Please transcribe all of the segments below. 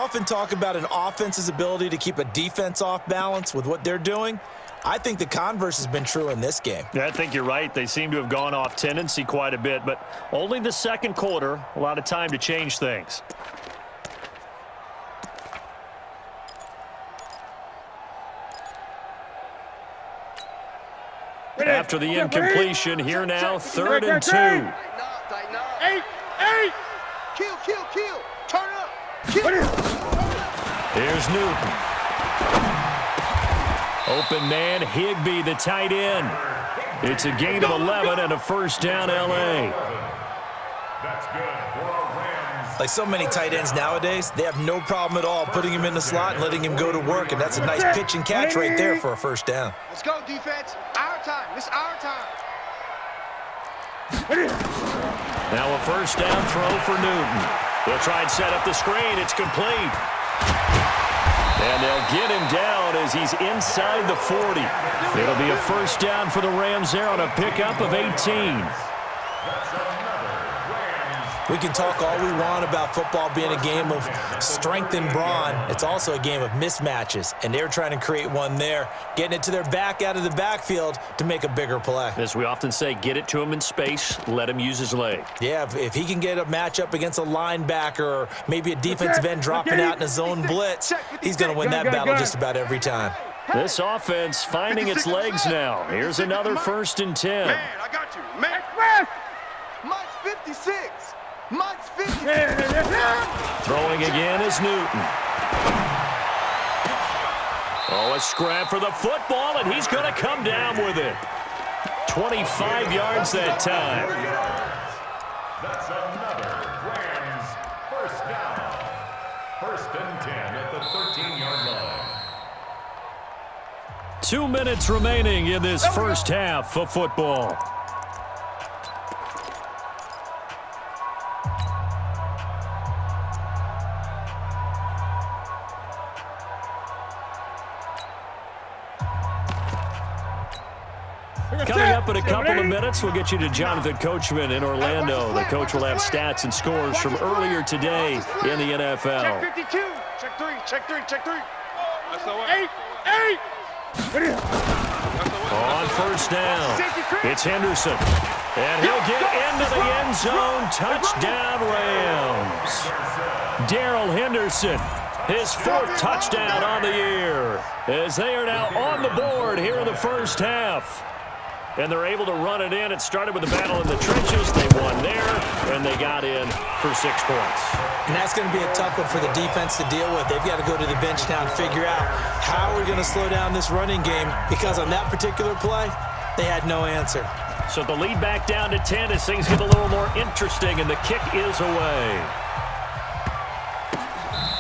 often talk about an offense's ability to keep a defense off balance with what they're doing. I think the converse has been true in this game. Yeah, I think you're right. They seem to have gone off tendency quite a bit, but only the second quarter, a lot of time to change things. After the incompletion, here now, 3rd and 2. Eight. Kill. Turn up. Kill. Here's Newton. Open man, Higbee, the tight end. It's a gain of 11 and a first down, L.A. That's good for our Rams. Like so many tight ends nowadays, they have no problem at all putting him in the slot and letting him go to work, and that's a nice pitch and catch right there for a first down. Let's go, defense. Our time. It's our time. Now a first down throw for Newton. They'll try and set up the screen. It's complete. And they'll get him down as he's inside the 40. It'll be a first down for the Rams there on a pickup of 18. We can talk all we want about football being a game of strength and brawn. It's also a game of mismatches, and they're trying to create one there, getting it to their back out of the backfield to make a bigger play. As we often say, get it to him in space, let him use his leg. Yeah, if he can get a matchup against a linebacker or maybe a defensive end dropping out in a zone blitz, he's going to win that battle just about every time. This offense finding its legs now. Here's another 1st and 10. Man, I got you. Man. Mike's 56. Mike's 50. Throwing again is Newton. Oh, a scrap for the football, and he's going to come down with it. 25 yards that time. That's another Rams first down. 1st and 10 at the 13-yard line. 2 minutes remaining in this first half of football. Coming up in a couple of minutes, we'll get you to Jonathan Coachman in Orlando. The coach will have stats and scores from earlier today in the NFL. Check 52. Check 3. That's the way. 8. On first down, it's Henderson. And he'll get into the end zone. Touchdown, Rams. Darrell Henderson, his 4th touchdown on the year, as they are now on the board here in the first half. And they're able to run it in. It started with a battle in the trenches. They won there, and they got in for 6 points. And that's going to be a tough one for the defense to deal with. They've got to go to the bench now and figure out how we're going to slow down this running game, because on that particular play, they had no answer. So the lead back down to 10 as things get a little more interesting, and the kick is away.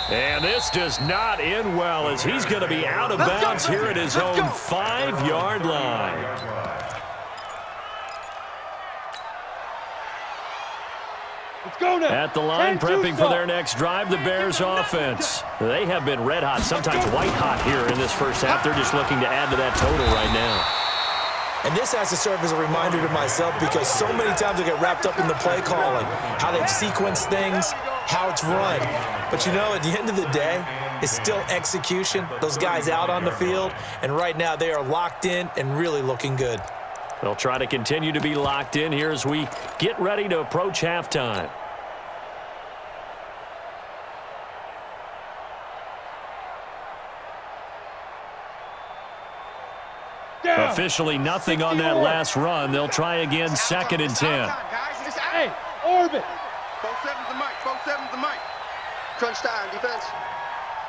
And this does not end well, as he's going to be out of bounds here at his own 5-yard line. At the line, prepping for their next drive, the Bears offense. They have been red hot, sometimes white hot here in this first half. They're just looking to add to that total right now. And this has to serve as a reminder to myself, because so many times I get wrapped up in the play calling, how they've sequenced things, how it's run. But you know, at the end of the day, it's still execution. Those guys out on the field, and right now they are locked in and really looking good. They'll try to continue to be locked in here as we get ready to approach halftime. Officially nothing on that last run. They'll try again, 2nd and 10. Hey, orbit. 47's the mic. 47's the mic. Crunch time, defense.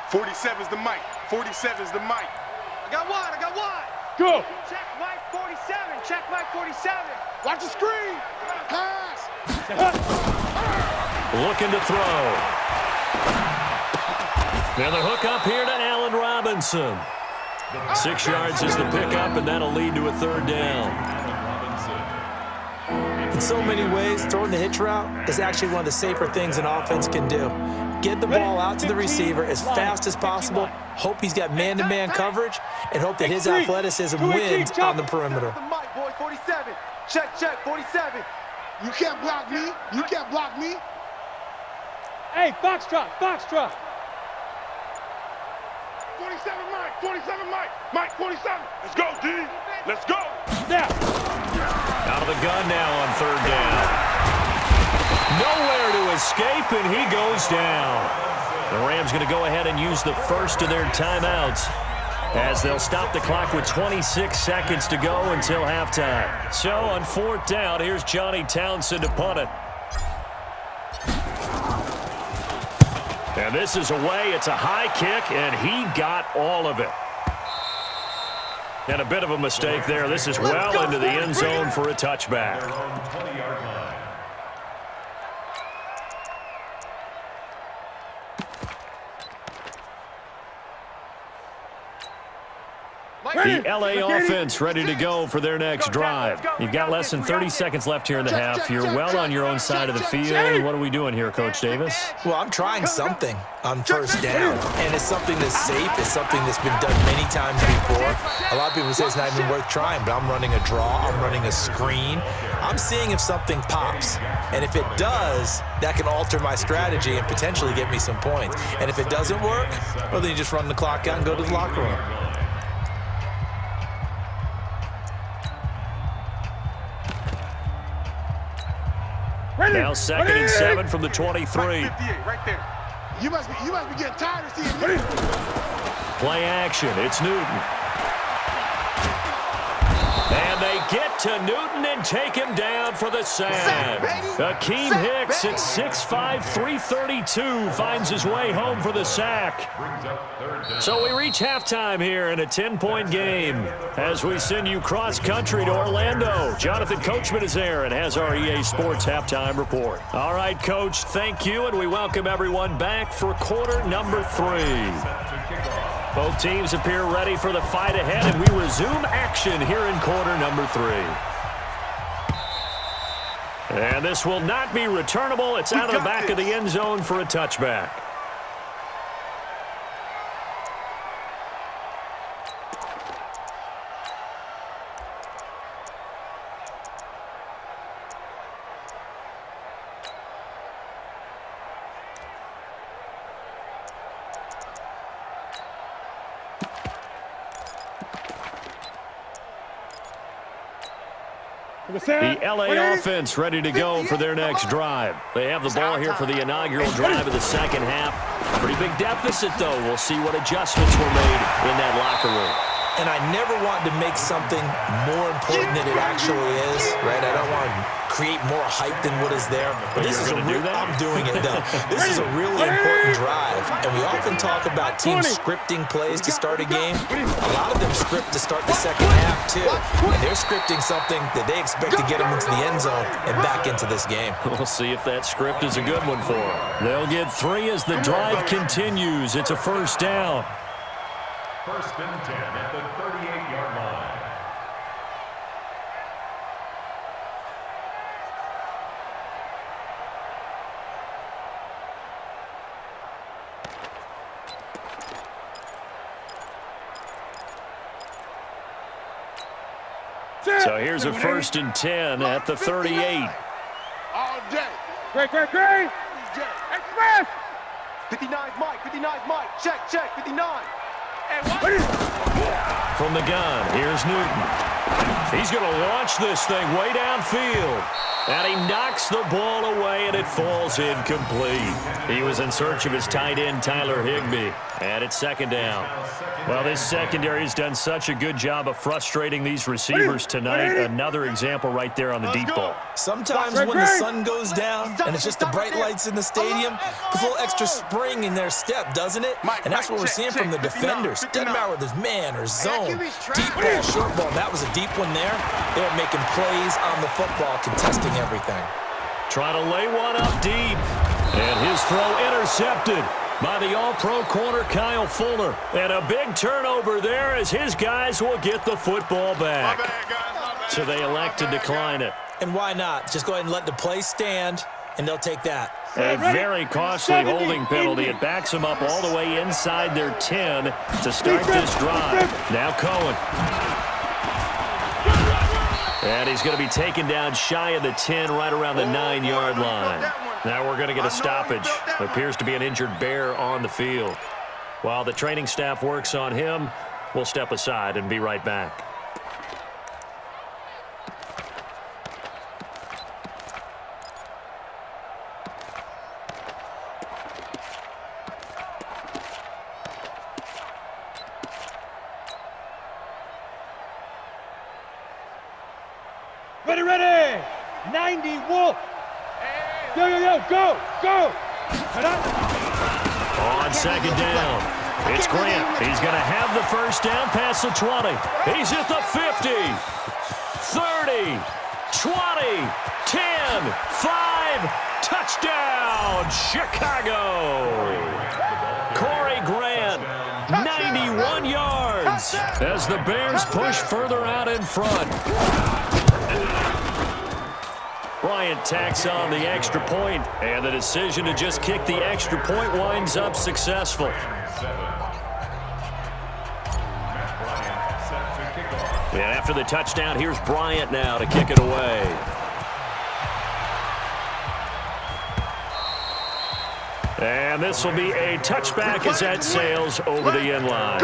47's the mic. 47's the mic. I got one. Go. Check mic 47. Check mic 47. Watch the screen. Pass. Looking to throw. Now the hook up here to Allen Robinson. 6 yards is the pickup, and that'll lead to a 3rd down. In so many ways, throwing the hitch route is actually one of the safer things an offense can do. Get the ball out to the receiver as fast as possible, hope he's got man-to-man coverage, and hope that his athleticism wins on the perimeter. Boy, 47. Check, 47. You can't block me. Hey, foxtrot. 47 Mike, 47 Mike, Mike 47. Let's go, D. Let's go. Now. Out of the gun now on third down. Nowhere to escape, and he goes down. The Rams going to go ahead and use the first of their timeouts as they'll stop the clock with 26 seconds to go until halftime. So on fourth down, here's Johnny Townsend to punt it. And this is away. It's a high kick, and he got all of it. And a bit of a mistake there. This is well into the end zone for a touchback. The LA offense ready to go for their next drive. You've got less than 30 seconds left here in the half. You're well on your own side of the field. What are we doing here, Coach Davis? Well, I'm trying something on first down, and it's something that's safe. It's something that's been done many times before. A lot of people say it's not even worth trying, but I'm running a draw. I'm running a screen. I'm seeing if something pops, and if it does, that can alter my strategy and potentially get me some points. And if it doesn't work, well, then you just run the clock out and go to the locker room. Now 2nd and 7 from the 23. Right there. You must be getting tired of seeing me. Play action. It's Newton. And they get to Newton and take him down for the sack. Akeem Hicks at 6'5", 332 finds his way home for the sack. So we reach halftime here in a 10-point game as we send you cross-country to Orlando. Jonathan Coachman is there and has our EA Sports halftime report. All right, Coach, thank you, and we welcome everyone back for quarter number 3. Both teams appear ready for the fight ahead, and we resume action here in quarter number 3. And this will not be returnable. It's out of the back of the end zone for a touchback. The LA offense ready to go for their next drive. They have the ball here for the inaugural drive of the second half. Pretty big deficit, though. We'll see what adjustments were made in that locker room. And I never want to make something more important than it actually is, right? I don't want to create more hype than what is there. But this is a real, I'm doing it, though. This is a really important drive. And we often talk about teams scripting plays to start a game. A lot of them script to start the second half, too. And they're scripting something that they expect to get them into the end zone and back into this game. We'll see if that script is a good one for them. They'll get 3 as the drive continues. It's a first down. 1st and 10 at the 38-yard line. So here's a 1st and 10 at the 38. All day. Great. Express. 59's Mike. Check. 59. From the gun, here's Newton. He's going to launch this thing way downfield. And he knocks the ball away, and it falls incomplete. He was in search of his tight end, Tyler Higbee. And it's 2nd down. Well, this secondary has done such a good job of frustrating these receivers tonight. Another example right there on the deep ball. Sometimes when the sun goes down and it's just the bright lights in the stadium, there's a little extra spring in their step, doesn't it? And that's what we're seeing from the defenders. Doesn't matter whether it's man or zone. Deep ball, short ball. That was a deep one there. They're making plays on the football, contesting everything. Trying to lay one up deep. And his throw intercepted by the all-pro corner, Kyle Fuller. And a big turnover there as his guys will get the football back. So they elect to decline it. And why not? Just go ahead and let the play stand, and they'll take that. A very costly holding penalty. It backs them up all the way inside their 10 to start this drive. Now Cohen. And he's going to be taken down shy of the 10, right around the 9-yard line. Now we're going to get a stoppage. Appears to be an injured Bear on the field. While the training staff works on him, we'll step aside and be right back. Ready, ready! 90 Wolf! Yo, yo, yo, go, go! On second down, it's Grant. He's going to have the first down past the 20. He's at the 50, 30, 20, 10, 5, touchdown, Chicago! Corey Grant, 91 yards as the Bears push further out in front. Bryant tacks on the extra point, and the decision to just kick the extra point winds up successful. And after the touchdown, here's Bryant now to kick it away. And this will be a touchback as that sails over the end line.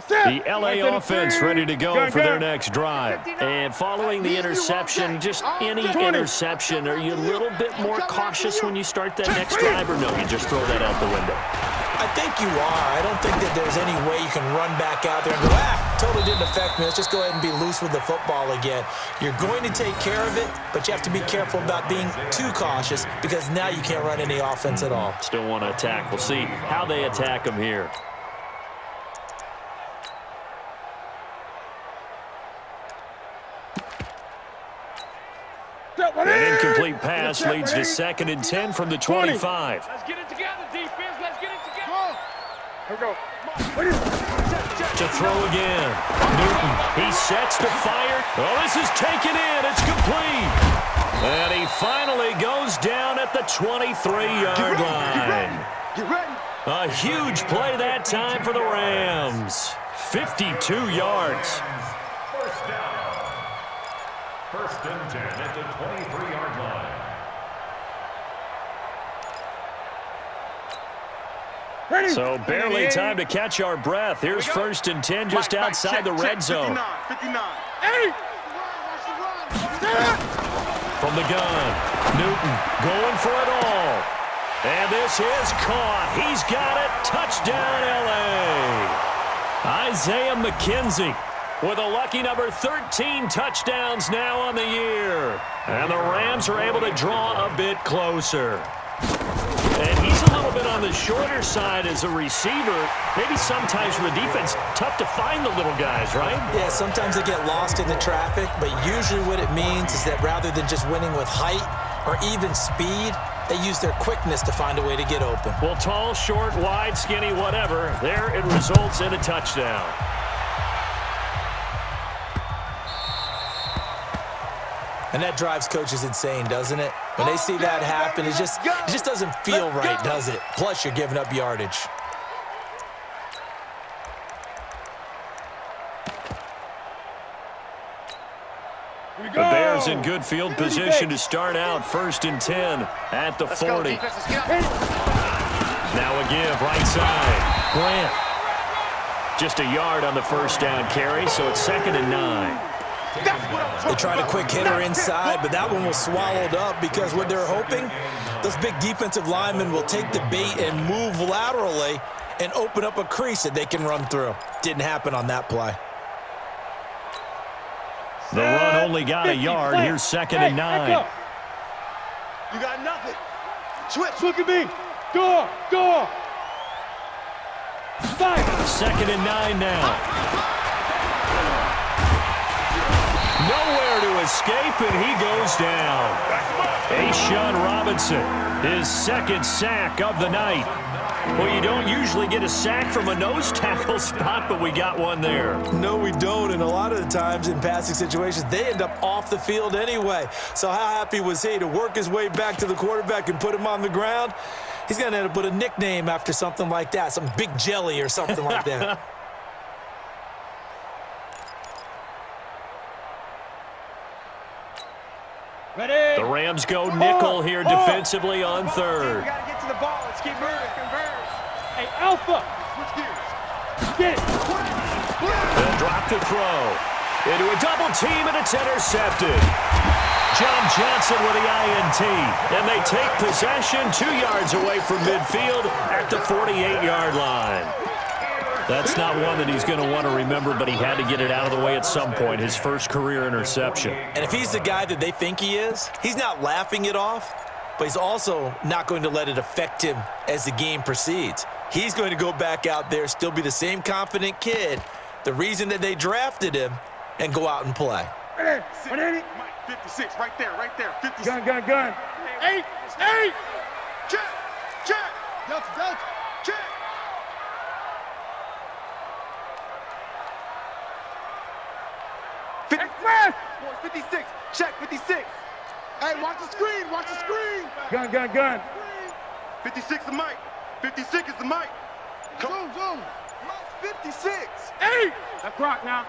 The LA offense ready to go for their next drive. And following the interception, just any interception, are you a little bit more cautious when you start that next drive, or no, you just throw that out the window? I think you are. I don't think that there's any way you can run back out there and go, totally didn't affect me. Let's just go ahead and be loose with the football again. You're going to take care of it, but you have to be careful about being too cautious because now you can't run any offense at all. Still want to attack. We'll see how they attack them here. An incomplete pass leads to 2nd and 10 from the 25. Let's get it together, defense. Let's get it together. Here we go. To throw again. Newton, he sets to fire. Oh, this is taken in. It's complete. And he finally goes down at the 23-yard line. Get ready. A huge play that time for the Rams. 52 yards. First down. First and 10 at the 23-yard line. Ready. So barely time to catch our breath. Here's 1st and 10 just outside the red zone. 59. From the gun, Newton going for it all. And this is caught. He's got it. Touchdown, L.A. Isaiah McKenzie with a lucky number 13 touchdowns now on the year. And the Rams are able to draw a bit closer. And he's a little bit on the shorter side as a receiver. Maybe sometimes for the defense, tough to find the little guys, right? Yeah, sometimes they get lost in the traffic, but usually what it means is that rather than just winning with height or even speed, they use their quickness to find a way to get open. Well, tall, short, wide, skinny, whatever, there it results in a touchdown. And that drives coaches insane, doesn't it? When they see that happen, it just doesn't feel right, does it? Plus, you're giving up yardage. The Bears in good field position to start out 1st and 10 at the 40. Now a give right side. Grant. Just a yard on the first down carry, so it's 2nd and 9. They tried a quick hitter inside, but that one was swallowed up because what they're hoping, those big defensive linemen will take the bait and move laterally and open up a crease that they can run through. Didn't happen on that play. The run only got a yard. Here's 2nd and 9. You got nothing. Switch. Look at me. Go. 2nd and 9 now. Nowhere to escape, and he goes down. A'Shawn Robinson, his 2nd sack of the night. Well, you don't usually get a sack from a nose tackle spot, but we got one there. No, we don't, and a lot of the times in passing situations, they end up off the field anyway. So how happy was he to work his way back to the quarterback and put him on the ground? He's going to end up with a nickname after something like that, some Big Jelly or something like that. The Rams go nickel here defensively on third. We got to get to the ball. Let's keep moving. Converge. Hey, Alpha. Switch gears. Get it. And drop the throw. Into a double team, and it's intercepted. John Johnson with the INT. And they take possession 2 yards away from midfield at the 48-yard line. That's not one that he's going to want to remember, but he had to get it out of the way at some point, his first career interception. And if he's the guy that they think he is, he's not laughing it off, but he's also not going to let it affect him as the game proceeds. He's going to go back out there, still be the same confident kid, the reason that they drafted him, and go out and play. Mike, 56, right there, 56. Gun. 8. Check. Delta. Check. Express. 56. Check, 56. Hey, watch the screen. Gun. 56 the mic. 56 is the mic. Zoom. 56. 8. That's rock now.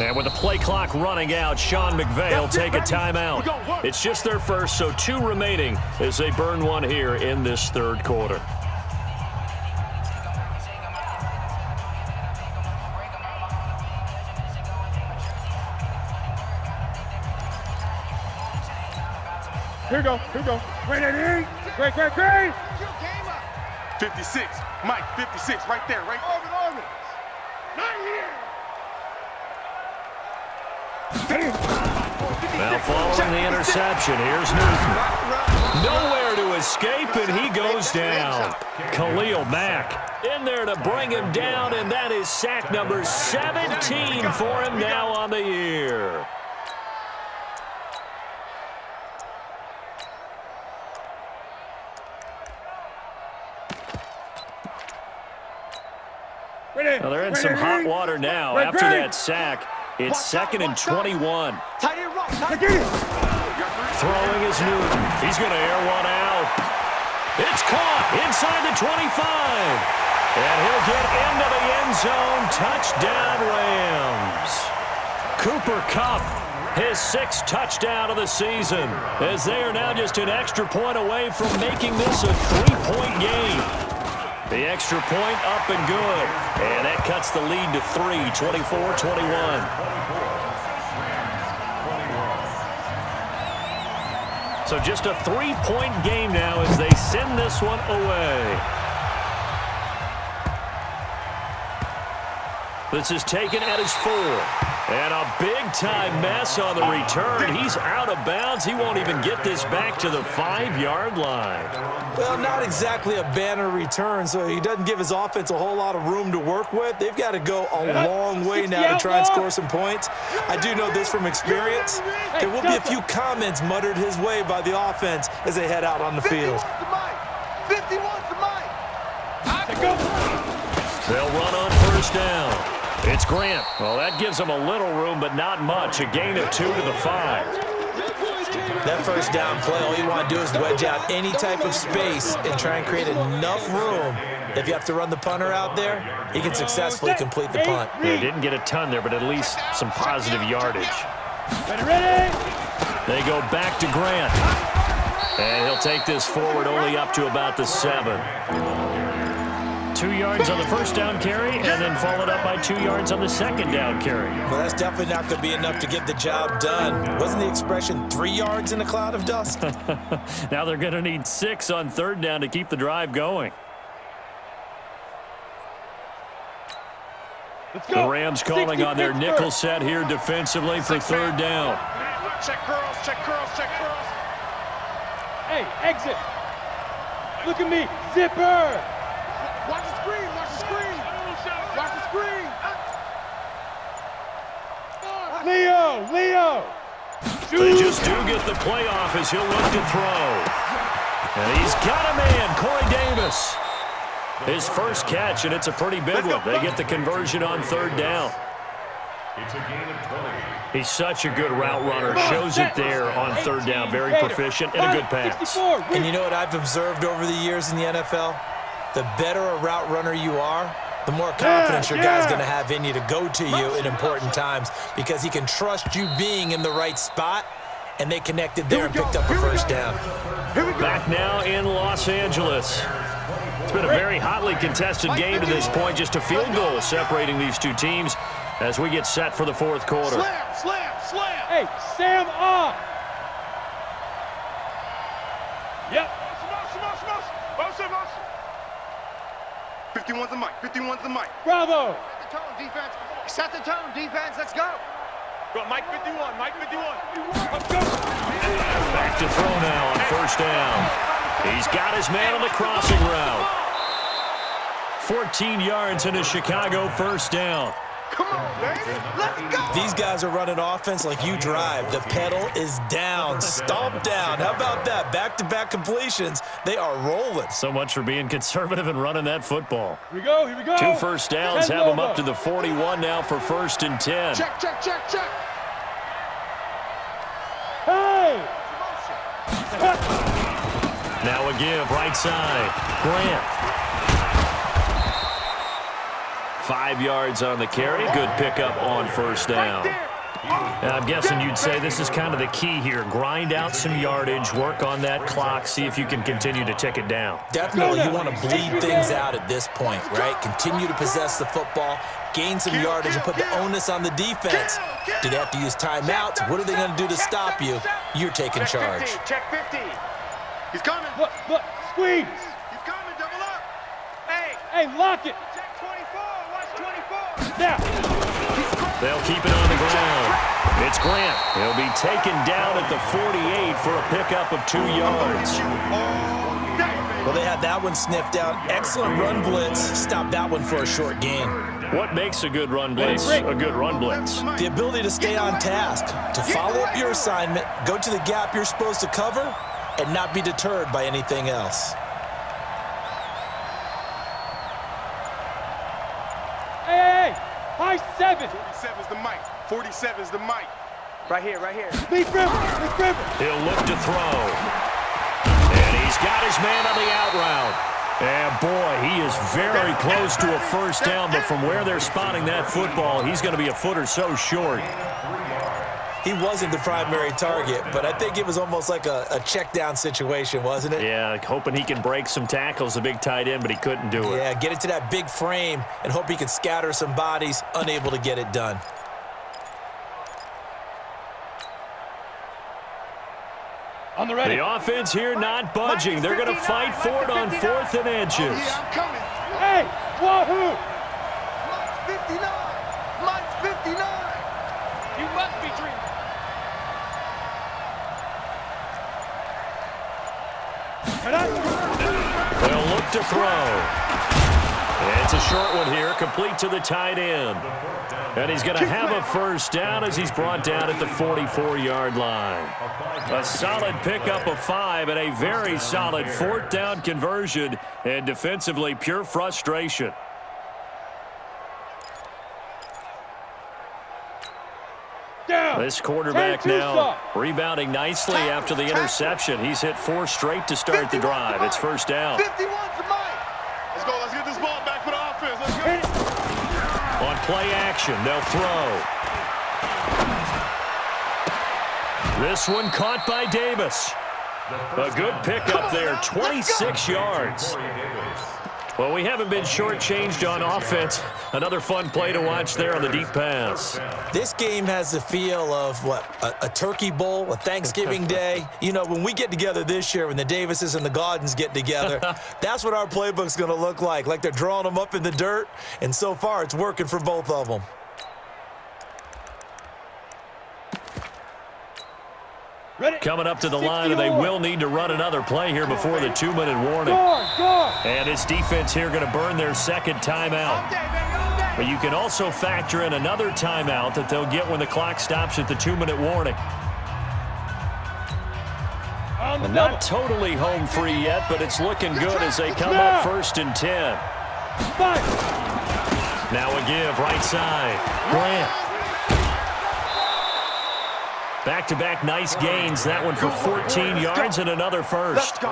And with the play clock running out, Sean McVay will take a timeout. It's just their first, so 2 remaining as they burn one here in this third quarter. Here we go. Great. 56. Mike, 56, right there. Orbit. Not here. Now following the interception, here's Newton. Nowhere to escape, and he goes down. Khalil Mack in there to bring him down, and that is sack number 17 for him now on the year. Well, they're in some hot water now after that sack. It's 2nd and 21. Tight end rock. Throwing is Newton. He's going to air one out. It's caught inside the 25. And he'll get into the end zone. Touchdown, Rams. Cooper Kupp, his 6th touchdown of the season, as they are now just an extra point away from making this a 3-point game. The extra point up and good. And that cuts the lead to 3, 24-21. So just a 3-point game now as they send this one away. This is taken at his 4. And a big-time mess on the return. He's out of bounds. He won't even get this back to the 5-yard line. Well, not exactly a banner return, so he doesn't give his offense a whole lot of room to work with. They've got to go a long way now to try and score some points. I do know this from experience. There will be a few comments muttered his way by the offense as they head out on the field. 51's the mic. They'll run on first down. It's Grant. Well, that gives them a little room, but not much. A gain of 2 to the 5. That first down play, all you want to do is wedge out any type of space and try and create enough room. If you have to run the punter out there, he can successfully complete the punt. They didn't get a ton there, but at least some positive yardage. Ready. They go back to Grant. And he'll take this forward only up to about the 7. 2 yards on the first down carry, and then followed up by 2 yards on the second down carry. Well, that's definitely not going to be enough to get the job done. Wasn't the expression 3 yards in a cloud of dust? Now they're going to need 6 on third down to keep the drive going. The Rams calling on their nickel set here defensively for third down. Check curls. Hey, exit. Look at me. Zipper. Watch the screen. Leo. They just do get the playoff as he'll look to throw. And he's got a man, Corey Davis. His first catch, and it's a pretty big one. They get the conversion on third down. It's a gain of 20. He's such a good route runner. Shows it there on third down. Very proficient and a good pass. And you know what I've observed over the years in the NFL? The better a route runner you are, the more confidence your guy's going to have in you to go to you in important times because he can trust you being in the right spot and they connected there and picked up a first down. Back now in Los Angeles. It's been a very hotly contested game to this point. Just a field goal separating these two teams as we get set for the fourth quarter. Slam, slam, slam. Hey, Sam on. Yep. 51's the mic. 51's the mic. Bravo. Set the tone, defense. Set the tone, defense. Let's go. Go, Mike 51. Mike 51. Let's go. Back to throw now on first down. He's got his man on the crossing route. 14 yards and a Chicago first down. Come on, baby. Let's go. These guys are running offense like you drive. The pedal is down, stomped down. How about that? Back-to-back completions. They are rolling. So much for being conservative and running that football. Here we go. Here we go. 2 first downs have them up to the 41 now for 1st and 10. Check, check, check, check. Hey. Now a give, right side. Grant. 5 yards on the carry. Good pickup on first down. And I'm guessing you'd say this is kind of the key here. Grind out some yardage, work on that clock, see if you can continue to tick it down. Definitely, you want to bleed things out at this point, right? Continue to possess the football, gain some yardage, and put the onus on the defense. Do they have to use timeouts? What are they going to do to stop you? You're taking charge. Check 50. He's coming. Look, squeeze. He's coming. Double up. Hey. Hey, lock it. Check 24. Watch 24. Now. They'll keep it on the ground. It's Grant. He'll be taken down at the 48 for a pickup of 2 yards. Well, they had that one sniffed out. Excellent run blitz. Stop that one for a short gain. What makes a good run blitz a good run blitz? The ability to stay on task, to follow up your assignment, go to the gap you're supposed to cover, and not be deterred by anything else. Hey. High 7. 47's the mic. 47's the mic. Right here, right here. Leaf River. Leaf River. He'll look to throw. And he's got his man on the out route. And boy, he is very close to a first down, but from where they're spotting that football, he's going to be a foot or so short. He wasn't the primary target, but I think it was almost like a check down situation, wasn't it? Yeah, hoping he can break some tackles, a big tight end, but he couldn't do it. Yeah, get it to that big frame and hope he can scatter some bodies, unable to get it done. On the ready. The offense here not budging. They're going to fight for it on 4th and inches. Oh, yeah, I'm coming. Hey, wahoo. Mike's 59. Mike's 59. You must be dreaming. They'll look to throw. It's a short one here, complete to the tight end. And he's going to have a first down as he's brought down at the 44-yard line. A solid pickup of 5 and a very solid 4th down conversion, and defensively pure frustration. Down. This quarterback now stop. rebounding nicely after the interception. He's hit 4 straight to start the drive. It's first down. 51's the mic. Let's go. Let's get this ball back for the offense. Let's go. On play action, they'll throw. This one caught by Davis. A good pickup there, 26 yards. Well, we haven't been shortchanged on offense. Another fun play to watch there on the deep pass. This game has the feel of, a turkey bowl, a Thanksgiving day. You know, when we get together this year, when the Davises and the Gaudens get together, that's what our playbook's going to look like they're drawing them up in the dirt, and so far it's working for both of them. Ready. Coming up to the line, and they will need to run another play here before the 2-minute warning. Guard. And this defense here going to burn their second timeout. But you can also factor in another timeout that they'll get when the clock stops at the 2-minute warning. Not totally home free yet, but it's looking good as they come up 1st and 10. Now a give, right side. Grant. Back-to-back nice gains. That one for 14 yards and another first.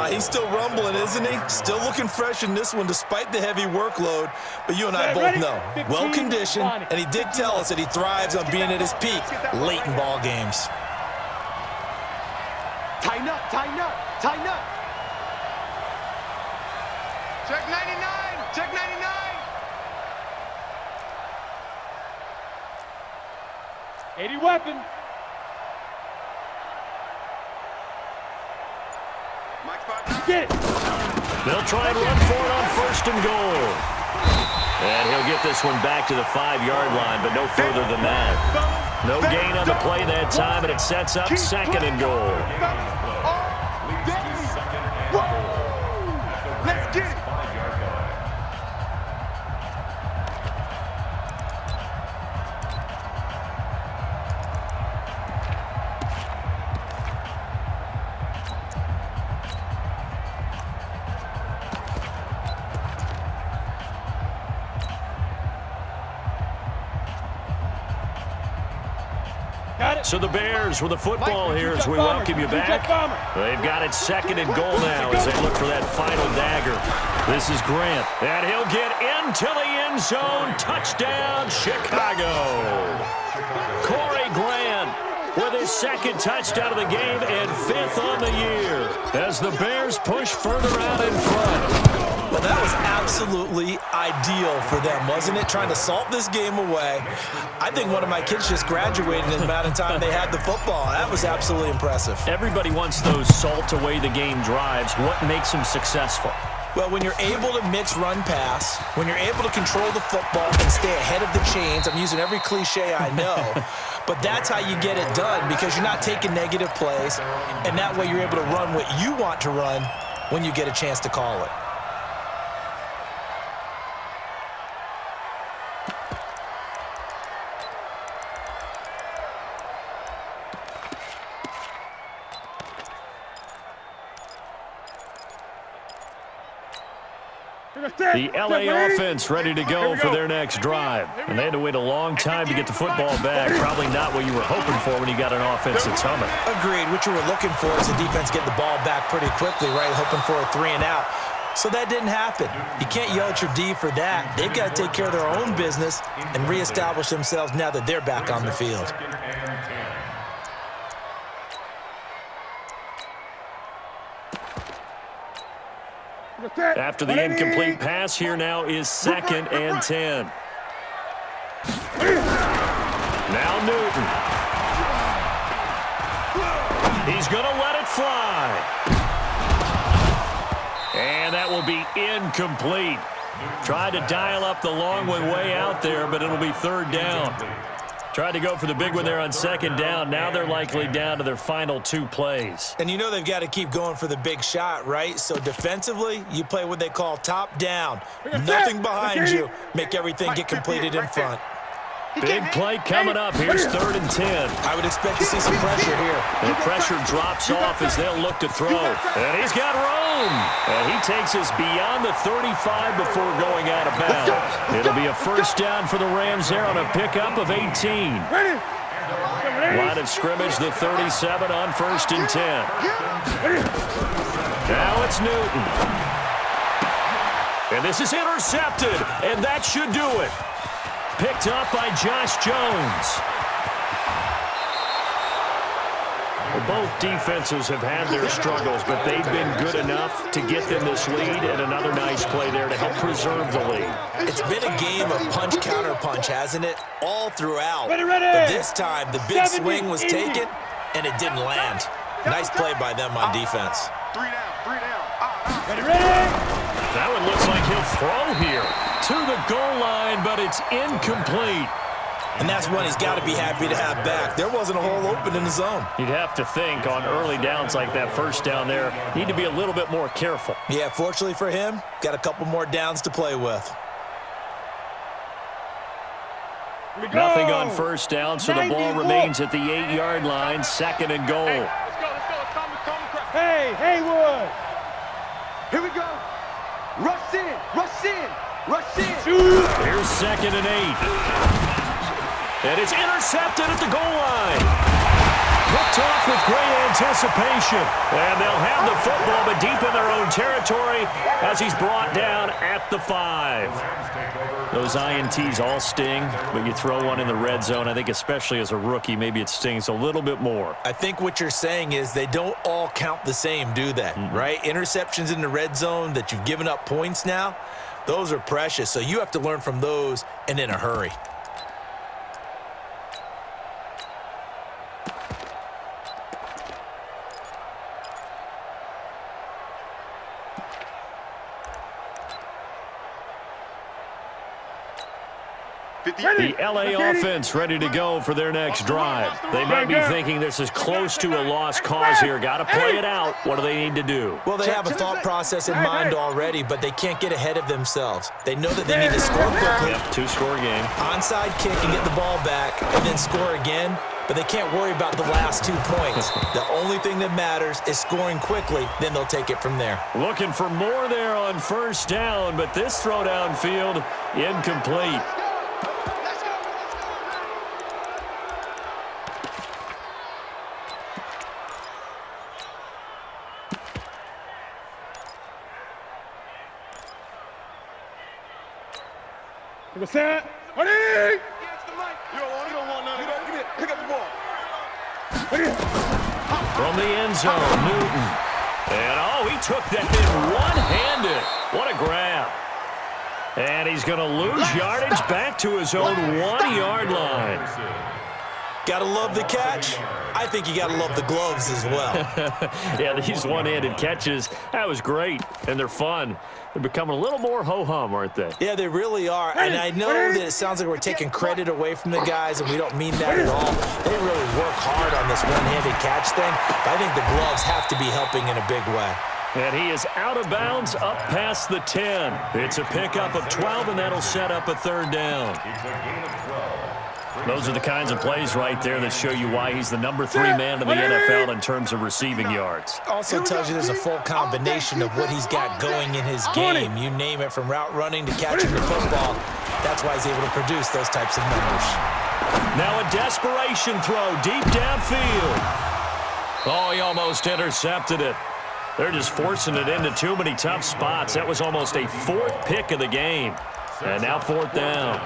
He's still rumbling, isn't he? Still looking fresh in this one despite the heavy workload. But you and I both know, well-conditioned, and he did tell us that he thrives on being at his peak late in ball games. Tighten up, tighten up, tighten up. Check 99, check 99. '80 weapon. Mike 5. Get it. They'll try and run for it on 1st and goal. And he'll get this one back to the 5-yard line, but no further than that. No gain on the play that time, and it sets up 2nd and goal. Let's get it. So the Bears with the football here as we welcome you back. They've got it 2nd and goal now as they look for that final dagger. This is Grant, and he'll get into the end zone. Touchdown, Chicago. Corey Grant with his 2nd touchdown of the game and 5th on the year as the Bears push further out in front. Well, that was absolutely ideal for them, wasn't it? Trying to salt this game away. I think one of my kids just graduated in the amount of time they had the football. That was absolutely impressive. Everybody wants those salt away the game drives. What makes them successful? Well, when you're able to mix run-pass, when you're able to control the football and stay ahead of the chains, I'm using every cliche I know, but that's how you get it done because you're not taking negative plays, and that way you're able to run what you want to run when you get a chance to call it. The LA offense ready to go for their next drive. And they had to wait a long time to get the football back. Probably not what you were hoping for when you got an offense that's humming. Agreed. What you were looking for is the defense get the ball back pretty quickly, right? Hoping for a 3 and out. So that didn't happen. You can't yell at your D for that. They've got to take care of their own business and reestablish themselves now that they're back on the field. After the incomplete pass, here now is 2nd and 10. Now Newton. He's going to let it fly. And that will be incomplete. Tried to dial up the long one way out there, but it'll be 3rd down. Tried to go for the big one there on 2nd down. Now they're likely down to their final 2 plays. And you know they've got to keep going for the big shot, right? So defensively, you play what they call top down. Nothing behind you. Make everything get completed in front. Big play coming up. Here's 3rd and 10. I would expect to see some pressure here. The pressure drops off as they'll look to throw. And he's got room. And he takes us beyond the 35 before going out of bounds. It'll be a 1st down for the Rams there on a pickup of 18. Line of scrimmage, the 37 on 1st and 10. Now it's Newton. And this is intercepted. And that should do it. Picked up by Josh Jones. Well, both defenses have had their struggles, but they've been good enough to get them this lead, and another nice play there to help preserve the lead. It's been a game of punch-counter-punch, hasn't it? All throughout. Ready, ready. But this time, the big swing was taken, and it didn't land. Nice play by them on defense. 3 down, 3 down. Ready, ready. That one looks like he'll throw here to the goal line, but it's incomplete. And that's one he's got to be happy to have back. There wasn't a hole open in the zone. You'd have to think on early downs like that 1st down there, need to be a little bit more careful. Yeah, fortunately for him, got a couple more downs to play with. Nothing on 1st down, so the ball remains at the 8-yard line, 2nd and goal. Let's go. It's Thomas. Hey, Haywood. Here we go. Rush in, rush in, rush in. Here's 2nd and 8. And it's intercepted at the goal line. picked off with great anticipation. And they'll have the football, but deep in their own territory as he's brought down at the 5. Those INTs all sting, but you throw one in the red zone, I think especially as a rookie, maybe it stings a little bit more. I think what you're saying is they don't all count the same, do they? Right? Interceptions in the red zone that you've given up points now, those are precious. So you have to learn from those and in a hurry. The LA offense ready to go for their next drive. They might be thinking this is close to a lost cause here. Got to play it out. What do they need to do? Well, they have a thought process in mind already, but they can't get ahead of themselves. They know that they need to score quickly. Yep, 2-score game. Onside kick and get the ball back and then score again, but they can't worry about the last 2 points. The only thing that matters is scoring quickly, then they'll take it from there. Looking for more there on first down, but this throw downfield incomplete. Set. Ready? You don't want none. Give it. Pick up the ball. From the end zone, Newton. And, he took that in one-handed. What a grab. And he's going to lose yardage back to his own 1-yard line. Gotta love the catch. I think you gotta love the gloves as well. Yeah, these one-handed catches, that was great, and they're fun. They're becoming a little more ho-hum, aren't they? Yeah, they really are. And I know that it sounds like we're taking credit away from the guys, and we don't mean that at all. They really work hard on this one-handed catch thing, but I think the gloves have to be helping in a big way. And he is out of bounds up past the 10. It's a pickup of 12, and that'll set up a third down. Those are the kinds of plays right there that show you why he's the number 3 man in the NFL in terms of receiving yards. Also tells you there's a full combination of what he's got going in his game. You name it, from route running to catching the football. That's why he's able to produce those types of numbers. Now a desperation throw deep downfield. Oh, he almost intercepted it. They're just forcing it into too many tough spots. That was almost a 4th pick of the game. And now 4th down.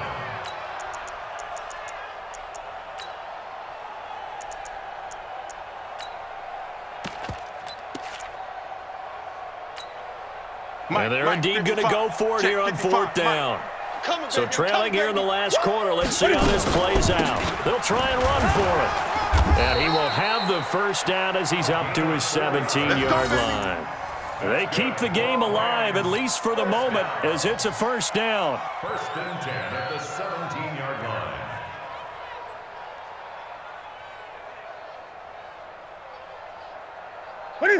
And they're indeed going to go for it here on 4th down. So trailing here in the last quarter, let's see how this plays out. They'll try and run for it. And he will have the first down as he's up to his 17-yard line. They keep the game alive, at least for the moment, as it's a first down. 1st and 10 at the 17-yard line.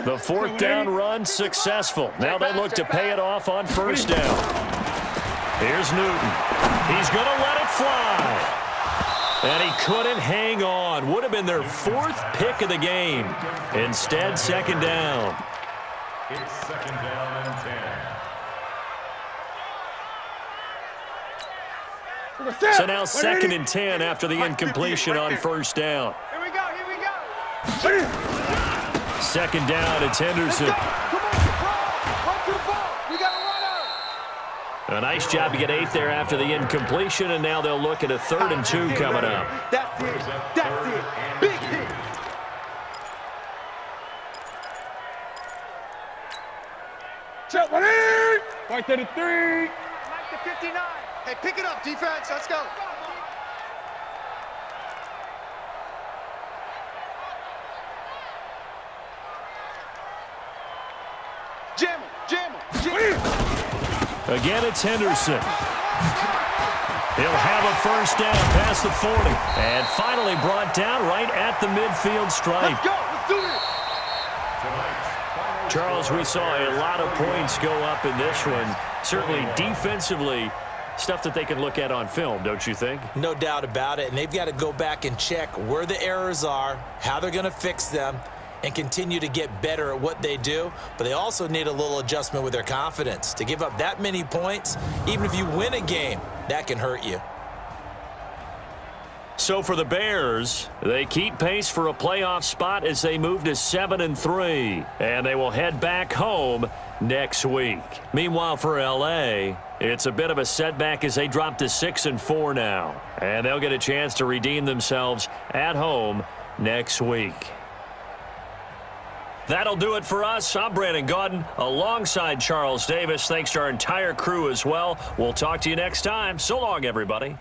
The 4th down run successful. Now they look to pay it off on first down. Here's Newton. He's going to let it fly. And he couldn't hang on. Would have been their 4th pick of the game. Instead, 2nd down. It's 2nd down and 10. So now 2nd and 10 after the incompletion on first down. Here we go. 2nd down, it's Henderson. A nice job to get 8 there after the incompletion, and now they'll look at a 3rd and 2 coming up. That's it. That's it. Big hit. Check 1 in. Right to the 3. Mike to 59. Hey, pick it up, defense. Let's go. Jam him. Again, it's Henderson. He'll have a first down past the 40. And finally brought down right at the midfield stripe. Let's go. Let's do this. Charles, we saw a lot of points go up in this one. Certainly defensively, stuff that they can look at on film, don't you think? No doubt about it. And they've got to go back and check where the errors are, how they're going to fix them, and continue to get better at what they do. But they also need a little adjustment with their confidence. To give up that many points, even if you win a game, that can hurt you. So for the Bears, they keep pace for a playoff spot as they move to 7-3, and they will head back home next week. Meanwhile, for L.A., it's a bit of a setback as they drop to 6-4 now, and they'll get a chance to redeem themselves at home next week. That'll do it for us. I'm Brandon Gaudin alongside Charles Davis. Thanks to our entire crew as well. We'll talk to you next time. So long, everybody.